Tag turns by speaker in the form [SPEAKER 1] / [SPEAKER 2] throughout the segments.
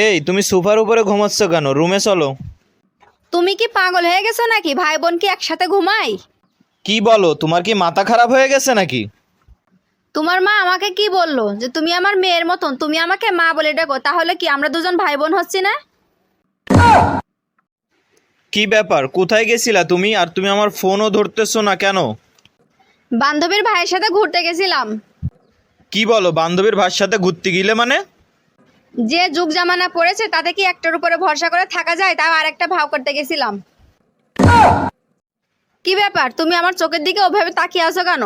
[SPEAKER 1] এই তুমি সোফার উপরে ঘুমাচ্ছ কেন? রুমে চলো।
[SPEAKER 2] তুমি কি পাগল হয়ে গেছো নাকি? ভাই বোন কি একসাথে ঘুমাই?
[SPEAKER 1] কি বলো, তোমার কি মাথা খারাপ হয়ে গেছে নাকি?
[SPEAKER 2] তোমার মা আমাকে কি বললো যে তুমি আমার মেয়ের মতন, তুমি আমাকে মা বলে ডাকো, তাহলে কি আমরা দুজন ভাই বোন হচ্ছি না?
[SPEAKER 1] কি ব্যাপার, কোথায় গেছিলা তুমি? আর তুমি আমার ফোনও ধরতেছো না কেন?
[SPEAKER 2] বান্ধবীর ভাইয়ের সাথে ঘুরতে গেছিলাম।
[SPEAKER 1] কি বলো, বান্ধবীর ভাইয়ের সাথে ঘুরতে গেলে মানে?
[SPEAKER 2] যে যুগ জামানা পড়েছে তাতে কি একটার উপরে ভরসা করে থাকা যায়? তাও আরেকটা ভাও করতে গেছিলাম। কি ব্যাপার, তুমি আমার চোখের দিকে ওভাবে তাকিয়ে আছো কেন?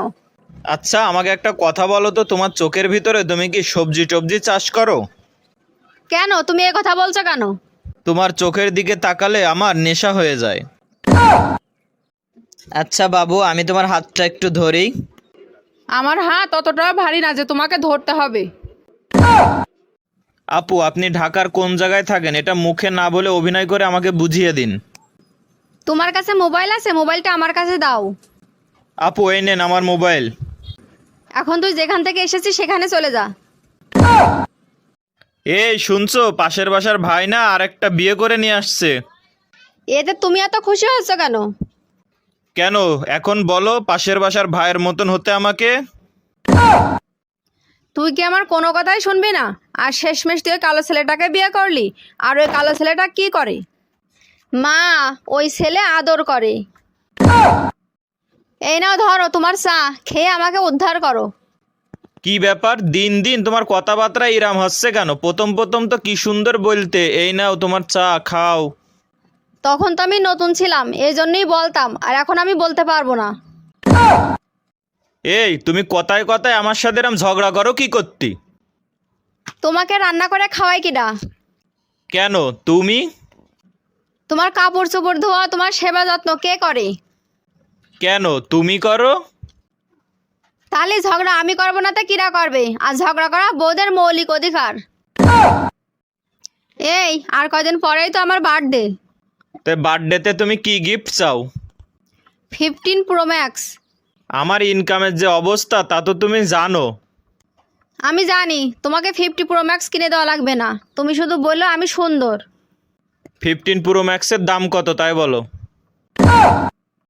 [SPEAKER 1] আচ্ছা, আমাকে একটা কথা বলো তো, তোমার চোখের ভিতরে তুমি কি সবজি টবজি চাষ করো?
[SPEAKER 2] কেন তুমি এ কথা বলছো কেন?
[SPEAKER 1] তোমার চোখের দিকে তাকালে আমার নেশা হয়ে যায়। আচ্ছা বাবু, আমি তোমার হাতটা একটু ধরি।
[SPEAKER 3] আমার হাত অতটাও ভারী না যে তোমাকে ধরতে হবে।
[SPEAKER 1] আপু, আপনি ঢাকার কোন জায়গায় থাকেন এটা মুখে না বলে অভিনয় করে আমাকে বুঝিয়ে দিন।
[SPEAKER 2] তোমার কাছে মোবাইল আছে? মোবাইলটা আমার কাছে দাও।
[SPEAKER 1] আপু, এই নেন আমার মোবাইল।
[SPEAKER 2] এখন তুই যেখান থেকে এসেছিস সেখানে চলে যা।
[SPEAKER 1] এই শুনছো, পাশের বাসার ভাই না আর একটা বিয়ে করে নিয়ে আসছে।
[SPEAKER 2] এতে তুমি এত খুশি হচ্ছ কেন?
[SPEAKER 1] কেন এখন বলো, পাশের বাসার ভাইয়ের মতন হতে আমাকে।
[SPEAKER 2] তুই কি আমার কোনো কথাই শুনবি না? আর শেষমেশ তুই ওই কালো ছেলেটাকে বিয়ে করলি। আর ওই কালো ছেলেটা কি করে? মা, ওই ছেলে আদর করে। এই নাও ধরো তোমার চা, খেয়ে আমাকে উদ্ধার করো।
[SPEAKER 1] কি ব্যাপার, দিন দিন তোমার কথাবার্তা ইরাম হচ্ছে কেন? প্রথম প্রথম তো কি সুন্দর বলতে, এই নাও তোমার চা খাও।
[SPEAKER 2] তখন তো আমি নতুন ছিলাম, এই জন্যই বলতাম, আর এখন আমি বলতে পারবো না।
[SPEAKER 1] এই তুমি কথায় কথায় আমার সাথে এরম ঝগড়া করো কি করতি?
[SPEAKER 2] তোমাকে রান্না করে খাওয়াই কিডা?
[SPEAKER 1] কেন তুমি?
[SPEAKER 2] তোমার কাপড় চোপড় ধোয়া, তোমার সেবা যত্ন কে করে?
[SPEAKER 1] কেন তুমি করো?
[SPEAKER 2] তাহলে ঝগড়া আমি করবো না তো কিরা করবে? আর ঝগড়া করা বউদের মৌলিক অধিকার। এই আর কদিন পরেই তো আমার বার্থডে।
[SPEAKER 1] তো বার্থডেতে তুমি কি গিফট চাও?
[SPEAKER 2] 15 প্রো ম্যাক্স।
[SPEAKER 1] আমার ইনকামের যে অবস্থা তা তো তুমি জানো।
[SPEAKER 2] আমি জানি তোমাকে 50 প্রো ম্যাক্স কিনে দেওয়া লাগবে না, তুমি শুধু বললো আমি সুন্দর।
[SPEAKER 1] 15 প্রো ম্যাক্সের দাম কত তাই বলো।